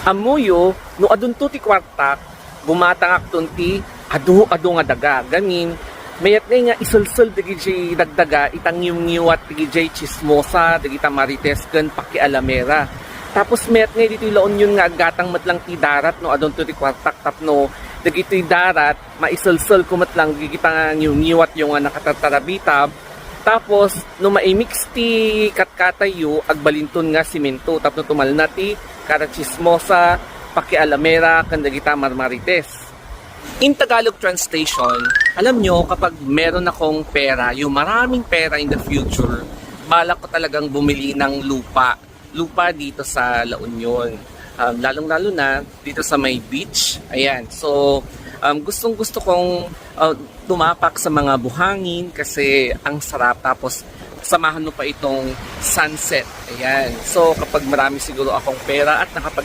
Amuyo, no adun to ti kwartak, bumatang akton ti adu nga daga. Gamin, mayat nga isulsul digi dagdaga, itang at digi chismosa, digi tamarites ken pakialamera. Tapos mayat nga dito ilaon yun nga gatang matlang ti darat no adun to ti kwartak tapno dagito darat maisulsul kumatlang gigitang at yung nakatatarabita. Tapos no maimix ti katkatayo agbalinton nga simento tapno tumal na ti karachismosa pakialamera ken dagita marmarites. In Tagalog translation, alam nyo kapag meron akong pera, yung maraming pera in the future, balak ko talagang bumili ng lupa dito sa La Union. Lalong-lalo na dito sa may beach. Ayan. So, gustong-gusto kong tumapak sa mga buhangin kasi ang sarap. Tapos, samahan mo pa itong sunset. Ayan. So, kapag marami siguro akong pera at